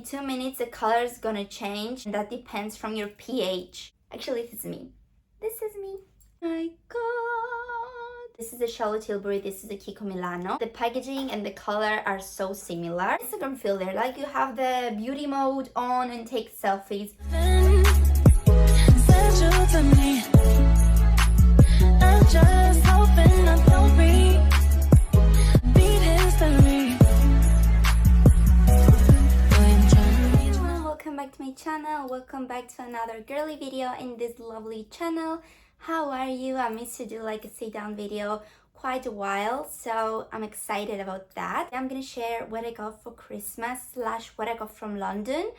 2 minutes the color is gonna change, and that depends from your pH. Actually, this is me. This is me. My god. This is the Charlotte Tilbury, this is the Kiko Milano. The packaging and the color are so similar. Instagram filter, like you have the beauty mode on and take selfies. Welcome back to my channel, welcome back to another girly video in this lovely channel. How are you? I missed to do like a sit down video quite a while, so I'm excited about that. I'm gonna share what I got for Christmas slash what I got from London.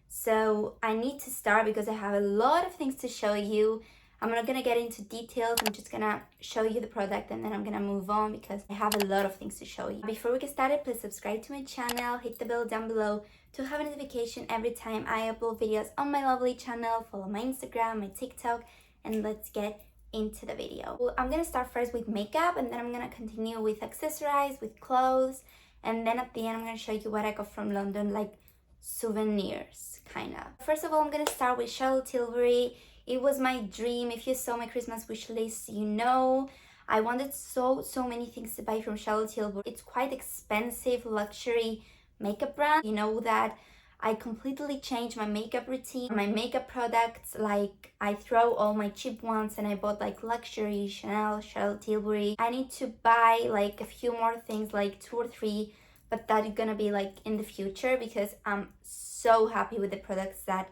So I need to start because I have a lot of things to show you. I'm not gonna get into details, I'm just gonna show you the product and then I'm gonna move on because I have a lot of things to show you. Before we get started, please subscribe to my channel, hit the bell down below to have a notification every time I upload videos on my lovely channel. Follow my Instagram, my TikTok, and let's get into the video. Well, I'm gonna start first with makeup and then I'm gonna continue with accessories, with clothes, and then at the end I'm gonna show you what I got from London, like souvenirs, kind of. First of all, I'm gonna start with Charlotte Tilbury. It was my dream. If you saw my Christmas wish list, you know I wanted so many things to buy from Charlotte Tilbury. It's quite expensive luxury makeup brand. You know that I completely changed my makeup routine, my makeup products. Like I throw all my cheap ones and I bought like luxury Chanel, Charlotte Tilbury. I need to buy like a few more things, like 2 or 3, but that is gonna be like in the future because I'm so happy with the products that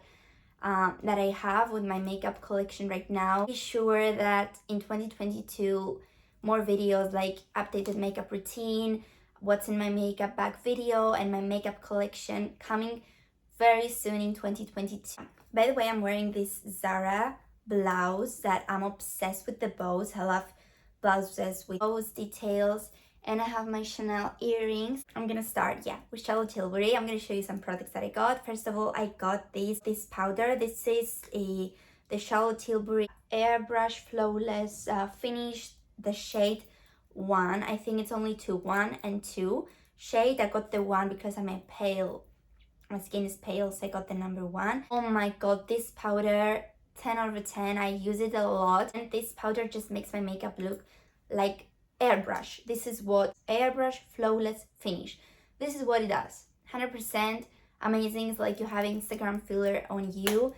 I have with my makeup collection right now. Be sure that in 2022 more videos like updated makeup routine, what's in my makeup bag video, and my makeup collection coming very soon in 2022. By the way, I'm wearing this Zara blouse that I'm obsessed with the bows. I love blouses with bows details. And I have my Chanel earrings. I'm gonna start, with Charlotte Tilbury. I'm gonna show you some products that I got. First of all, I got this powder. This is the Charlotte Tilbury Airbrush Flawless Finish, the shade 1. I think it's only 1 and 2 shade. I got the 1 because I'm a pale. My skin is pale, so I got the number 1. Oh my god, this powder, 10 out of 10. I use it a lot. And this powder just makes my makeup look like airbrush. This is what Airbrush Flawless Finish. This is what it does. 100% amazing. It's like you have Instagram filler on you.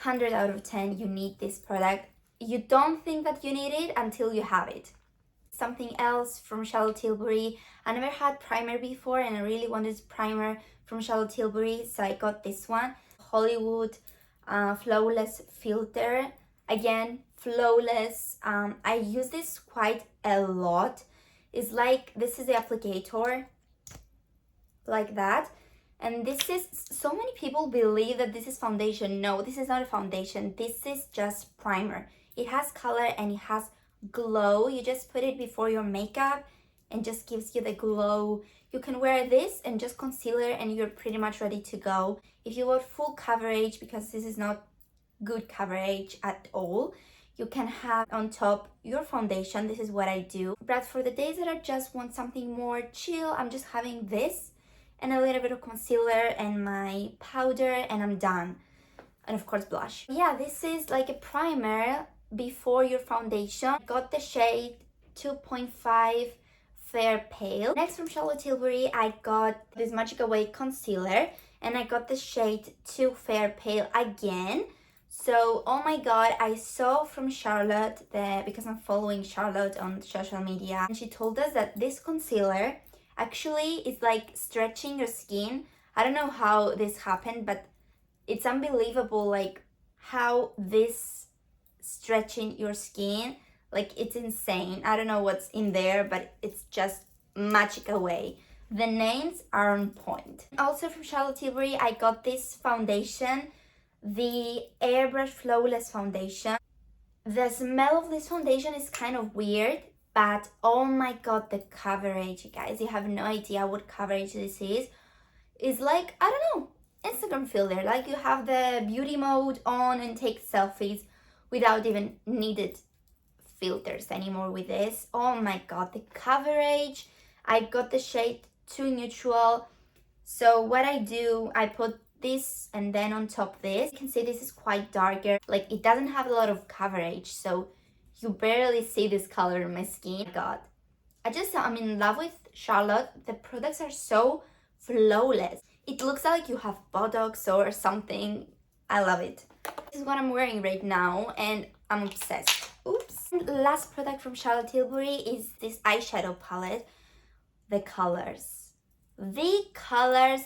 100 out of 10. You need this product. You don't think that you need it until you have it. Something else from Charlotte Tilbury. I never had primer before and I really wanted primer from Charlotte Tilbury, so I got this one. Hollywood Flawless Filter. Again, flawless. I use this quite a lot. It's like, this is the applicator, like that. And this is, so many people believe that this is foundation. No, this is not a foundation. This is just primer. It has color and it has glow. You just put it before your makeup and just gives you the glow. You can wear this and just concealer and you're pretty much ready to go. If you want full coverage, because this is not good coverage at all, you can have on top your foundation. This is what I do. But for the days that I just want something more chill, I'm just having this and a little bit of concealer and my powder and I'm done. And of course blush. Yeah, this is like a primer before your foundation. I got the shade 2.5 Fair Pale. Next from Charlotte Tilbury, I got this Magic Away concealer and I got the shade 2 Fair Pale again. So, oh my god, I saw from Charlotte, because I'm following Charlotte on social media, and she told us that this concealer actually is like stretching your skin. I don't know how this happened, but it's unbelievable, like how this stretching your skin, like it's insane. I don't know what's in there, but it's just Magic Away. The names are on point. Also from Charlotte Tilbury, I got this foundation, the Airbrush Flawless Foundation. The smell of this foundation is kind of weird, but oh my god, the coverage, you guys, you have no idea what coverage this is. It's like, I don't know, Instagram filter. Like you have the beauty mode on and take selfies without even needed filters anymore with this. Oh my god, the coverage. I got the shade 2 Neutral. So what I do, I put this and then on top this. You can see this is quite darker, like it doesn't have a lot of coverage, so you barely see this color in my skin. God, I'm in love with Charlotte. The products are so flawless. It looks like you have Botox or something. I love it. This is what I'm wearing right now and I'm obsessed. Oops. And last product from Charlotte Tilbury is this eyeshadow palette. The colors,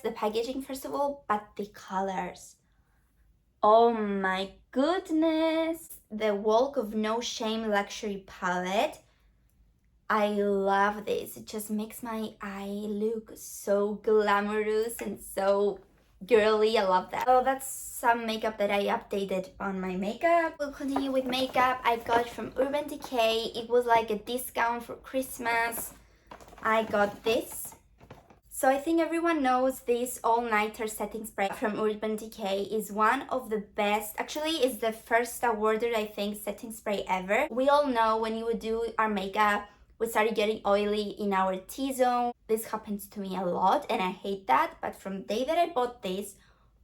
the packaging first of all, but the colors. Oh my goodness. The Walk of No Shame Luxury Palette. I love this. It just makes my eye look so glamorous and so girly. I love that. So that's some makeup that I updated on my makeup. We'll continue with makeup. I got from Urban Decay. It was like a discount for Christmas. I got this. So I think everyone knows this all-nighter setting spray from Urban Decay is one of the best. Actually, it's the first awarded, I think, setting spray ever. We all know when you would do our makeup, we started getting oily in our T-zone. This happens to me a lot and I hate that. But from the day that I bought this,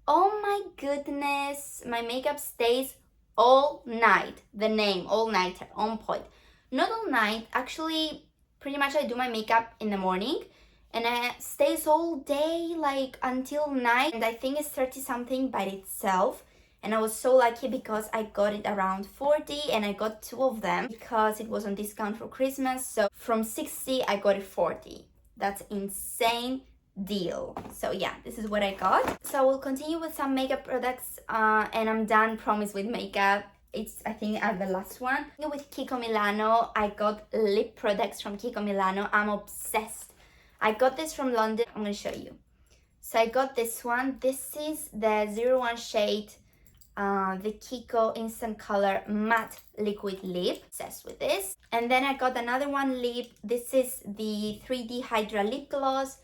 oh my goodness, my makeup stays all night. The name, all-nighter, on point. Not all night, actually, pretty much I do my makeup in the morning and it stays all day, like until night. And I think it's 30 something by itself. And I was so lucky because I got it around 40 and I got 2 of them because it was on discount for Christmas. So from 60, I got it 40. That's insane deal. So yeah, this is what I got. So we'll continue with some makeup products and I'm done, promise, with makeup. It's, I think, the last one. With Kiko Milano, I got lip products from Kiko Milano. I'm obsessed. I got this from London. I'm going to show you. So I got this one. This is the 01 shade, the Kiko Instant Color Matte Liquid Lip. Obsessed with this. And then I got another one lip. This is the 3D Hydra Lip Gloss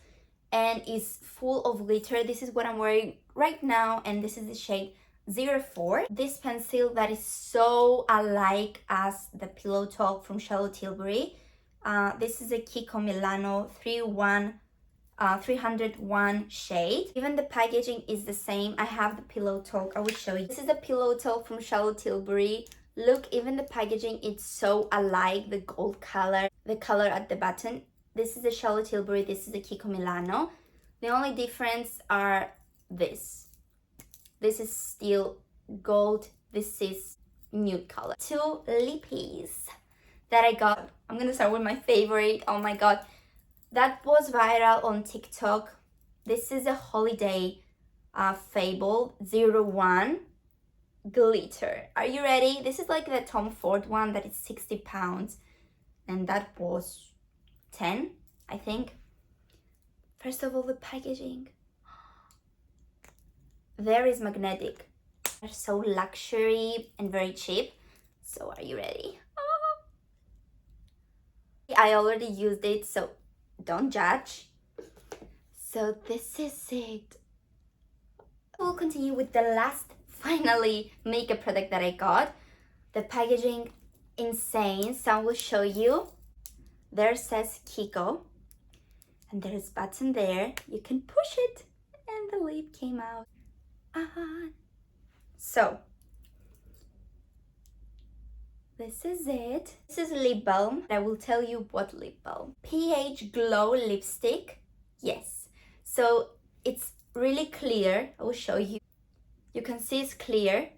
and is full of glitter. This is what I'm wearing right now and this is the shade 04. This pencil that is so alike as the Pillow Talk from Charlotte Tilbury. This is a Kiko Milano 301 shade. Even the packaging is the same. I have the Pillow Talk. I will show you. This is the Pillow Talk from Charlotte Tilbury. Look, even the packaging, it's so alike. The gold color, the color at the button. This is the Charlotte Tilbury. This is the Kiko Milano. The only difference are this. This is still gold. This is nude color. 2 lippies that I got. I'm gonna start with my favorite. Oh my god, that was viral on TikTok. This is a holiday Fable 01 glitter. Are you ready? This is like the Tom Ford one that is 60 pounds and that was 10, I think. First of all, the packaging. There is magnetic. They're so luxury and very cheap. So are you ready? I already used it, so don't judge. So this is it. We'll continue with the last, finally, makeup product that I got. The packaging, insane. So I will show you. There says Kiko. And there's a button there. You can push it. And the lip came out. So this is it. This is lip balm. I will tell you what lip balm. pH Glow lipstick. Yes. So it's really clear. I will show you. You can see it's clear.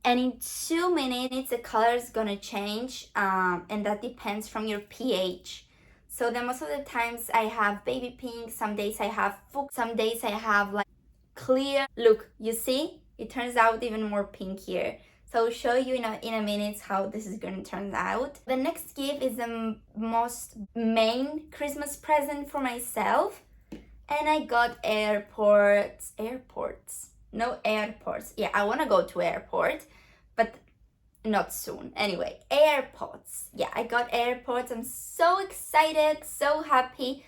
And in 2 minutes, the color is gonna change. And that depends from your pH. So then most of the times I have baby pink. Some days I have fuchsia. Some days I have like clear. Look, you see? It turns out even more pink here. So I'll show you in a minute how this is going to turn out. The next gift is the most main Christmas present for myself. And I got AirPods. No, AirPods. Yeah, I want to go to airport, but not soon. Anyway, AirPods. Yeah, I got AirPods. I'm so excited, so happy.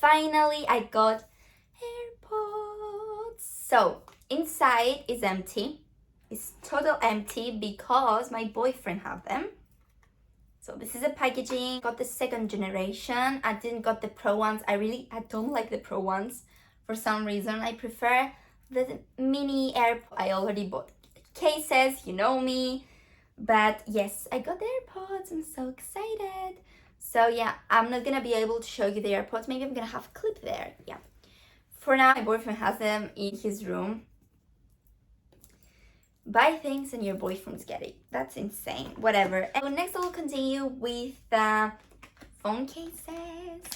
Finally, I got AirPods. So inside is empty. It's total empty because my boyfriend have them. So this is the packaging. Got the 2nd generation. I didn't got the pro ones. I don't like the pro ones for some reason. I prefer the mini AirPods. I already bought cases, you know me. But yes, I got the AirPods. I'm so excited. So yeah, I'm not gonna be able to show you the AirPods. Maybe I'm gonna have a clip there. Yeah. For now, my boyfriend has them in his room. Buy things and your boyfriend's get it. That's insane. Whatever. So next, I will continue with the phone cases.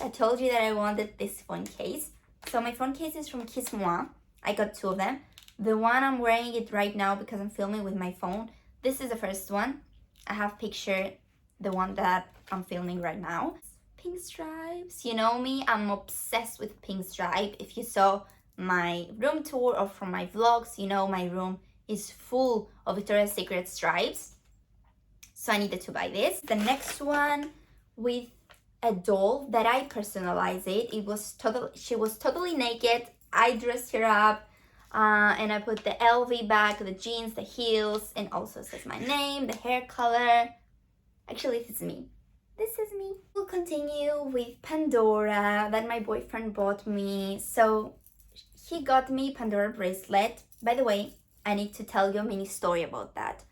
I told you that I wanted this phone case. So my phone case is from 𝐸𝐸𝐚𝐻. I got 2 of them. The one I'm wearing it right now because I'm filming with my phone. This is the first one. I have pictured the one that I'm filming right now. Pink stripes. You know me, I'm obsessed with pink stripe. If you saw my room tour or from my vlogs, you know my room is full of Victoria's Secret stripes. So I needed to buy this. The next one with a doll that I personalized it. She was totally naked. I dressed her up and I put the LV bag, the jeans, the heels, and also says my name, the hair color. Actually, this is me. This is me. We'll continue with Pandora that my boyfriend bought me. So he got me Pandora bracelet. By the way, I need to tell you a mini story about that.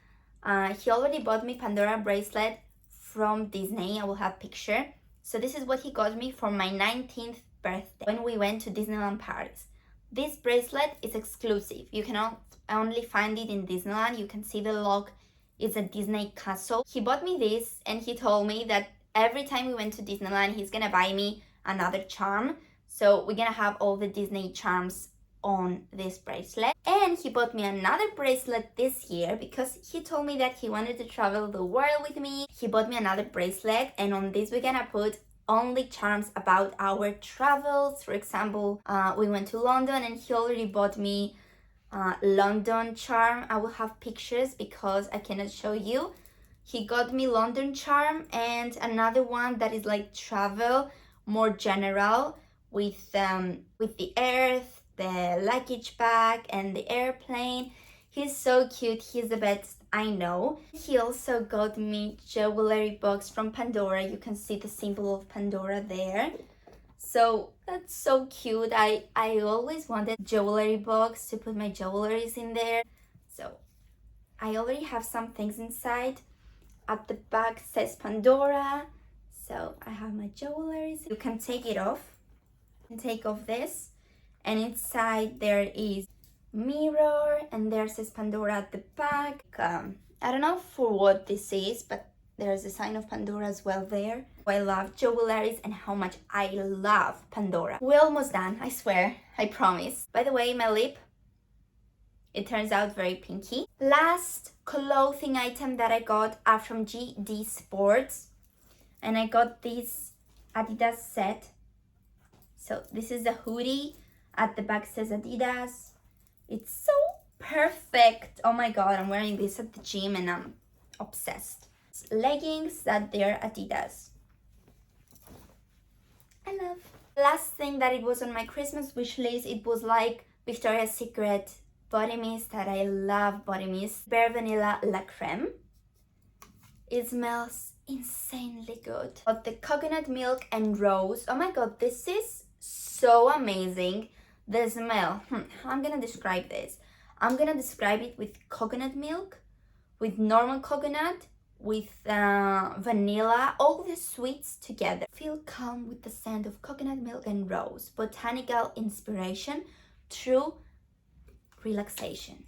He already bought me Pandora bracelet from Disney. I will have picture. So this is what he got me for my 19th birthday when we went to Disneyland Paris. This bracelet is exclusive. You cannot only find it in Disneyland. You can see the logo. It's a Disney castle. He bought me this and he told me that every time we went to Disneyland, he's gonna buy me another charm. So we're gonna have all the Disney charms on this bracelet. And he bought me another bracelet this year because he told me that he wanted to travel the world with me. He bought me another bracelet and on this we're gonna put only charms about our travels. For example, we went to London and he already bought me London charm. I will have pictures because I cannot show you. He got me London charm and another one that is like travel, more general, with the earth, the luggage bag and the airplane. He's so cute. He's the best I know. He also got me jewelry box from Pandora. You can see the symbol of Pandora there. So that's so cute. I always wanted jewelry box to put my jewelries in there. So I already have some things inside. At the back says Pandora. So I have my jewelries. You can take it off and take off this. And inside there is mirror and there says Pandora at the back. I don't know for what this is, but there's a sign of Pandora as well there. I love jewelries and how much I love Pandora. We're almost done, I swear, I promise. By the way, my lip, it turns out very pinky. Last clothing item that I got are from GD Sports. And I got this Adidas set. So this is the hoodie. At the back says Adidas. It's so perfect. Oh my god, I'm wearing this at the gym and I'm obsessed. It's leggings that they're Adidas. I love. Last thing that it was on my Christmas wish list, it was like Victoria's Secret body mist that I love body mist. Bare Vanilla La Creme. It smells insanely good. But the coconut milk and rose. Oh my god, this is so amazing. The smell, I'm gonna describe this. I'm gonna describe it with coconut milk, with normal coconut, with vanilla, all the sweets together. Feel calm with the scent of coconut milk and rose. Botanical inspiration, true relaxation.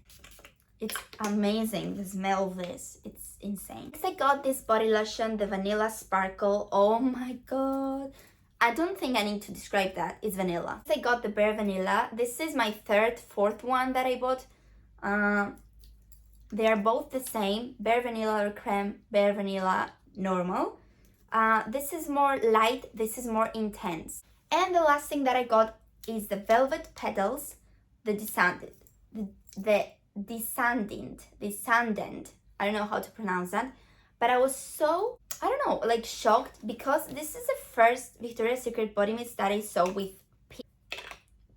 It's amazing, the smell of this. It's insane. Next I got this body lotion, the Vanilla Sparkle. Oh my god. I don't think I need to describe that. It's vanilla. I got the Bare Vanilla. This is my fourth one that I bought. They are both the same. Bare Vanilla Creme, Bare Vanilla Normal. This is more light. This is more intense. And the last thing that I got is the Velvet Petals, the Descendant. The Descendant. I don't know how to pronounce that. But I was so, I don't know, like shocked because this is the first Victoria's Secret body mist that I saw with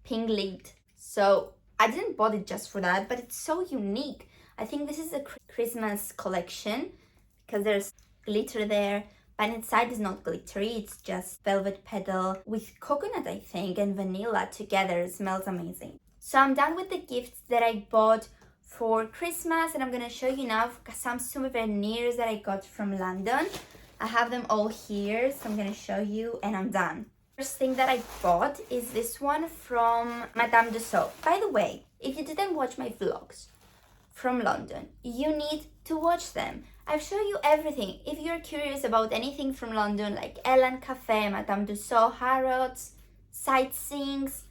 pink lid. So I didn't bought it just for that, but it's so unique. I think this is a Christmas collection because there's glitter there, but inside is not glittery. It's just velvet petal with coconut, I think, and vanilla together. It smells amazing. So I'm done with the gifts that I bought for Christmas, and I'm gonna show you now some souvenirs that I got from London. I have them all here, so I'm gonna show you, and I'm done. First thing that I bought is this one from Madame Tussauds. By the way, if you didn't watch my vlogs from London, you need to watch them. I've shown you everything. If you're curious about anything from London, like Ellen Cafe, Madame Tussauds, Harrods, sightseeings,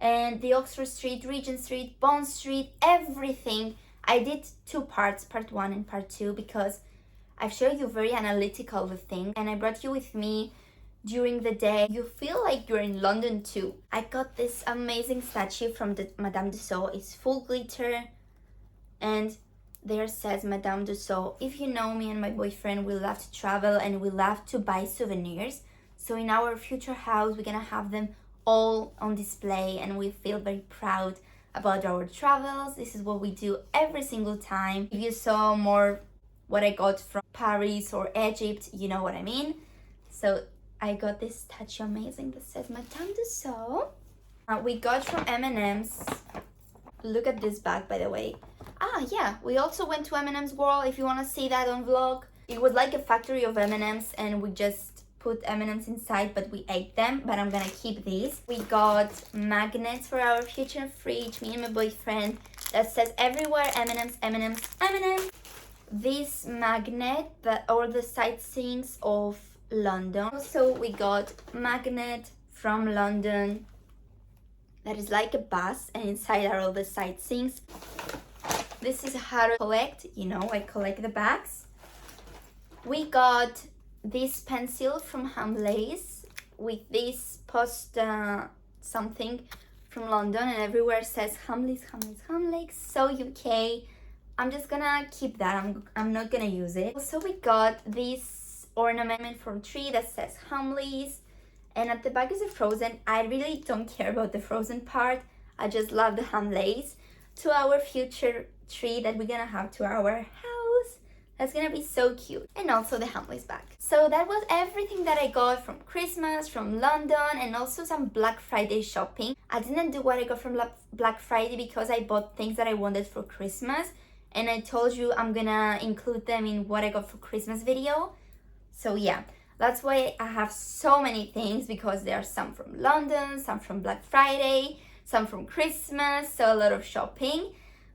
and the Oxford Street, Regent Street, Bond Street, everything. I did 2 parts, part 1 and part 2, because I've shown you very analytical the thing, and I brought you with me during the day. You feel like you're in London too. I got this amazing statue from the Madame Tussauds. It's full glitter, and there says Madame Tussauds. If you know me and my boyfriend, we love to travel and we love to buy souvenirs. So in our future house, we're gonna have them all on display, and we feel very proud about our travels. This is what we do every single time. If you saw more what I got from Paris or Egypt, you know what I mean. So I got this statue amazing that says Madame Tussauds. We got from M&M's. Look at this bag, by the way. Ah, yeah, we also went to M&M's World, if you want to see that on vlog. It was like a factory of M&M's, and we just put M&M's inside, but we ate them, but I'm gonna keep these. We got magnets for our future fridge, me and my boyfriend, that says everywhere M&M's, M&M's, M&M's. This magnet that all the sightseeings of London. Also, we got magnet from London that is like a bus, and inside are all the sightseeings. This is how to collect, you know, I collect the bags. We got this pencil from 𝐜𝐸𝐴 with this post something from London, and everywhere says 𝐜𝐸𝐴, so UK. I'm just gonna keep that. I'm not gonna use it. Also, we got this ornament from tree that says 𝐜𝐸𝐴, and at the back is a frozen. I really don't care about the frozen part. I just love the 𝐜𝐸𝐴 to our future tree that we're gonna have to our house. That's gonna be so cute. And also the 𝐜𝐸𝐴 bag. So that was everything that I got from Christmas, from London, and also some Black Friday shopping. I didn't do what I got from Black Friday because I bought things that I wanted for Christmas, and I told you I'm gonna include them in what I got for Christmas video. So yeah, that's why I have so many things, because there are some from London, some from Black Friday, some from Christmas, so a lot of shopping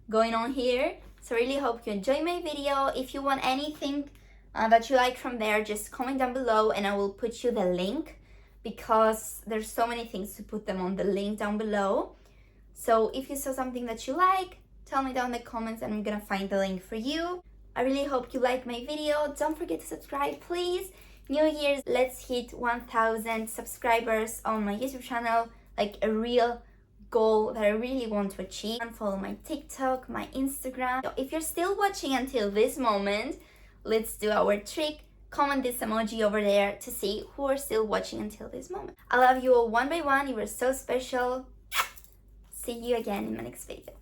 going on here. So really hope you enjoy my video. If you want anything that you like from there, just comment down below and I will put you the link, because there's so many things to put them on the link down below. So if you saw something that you like, tell me down in the comments and I'm gonna find the link for you. I really hope you like my video. Don't forget to subscribe, please. New Year's, let's hit 1,000 subscribers on my YouTube channel, like a real goal that I really want to achieve. And follow my TikTok, my Instagram. So if you're still watching until this moment, let's do our trick. Comment this emoji over there to see who are still watching until this moment. I love you all one by one. You are so special. See you again in my next video.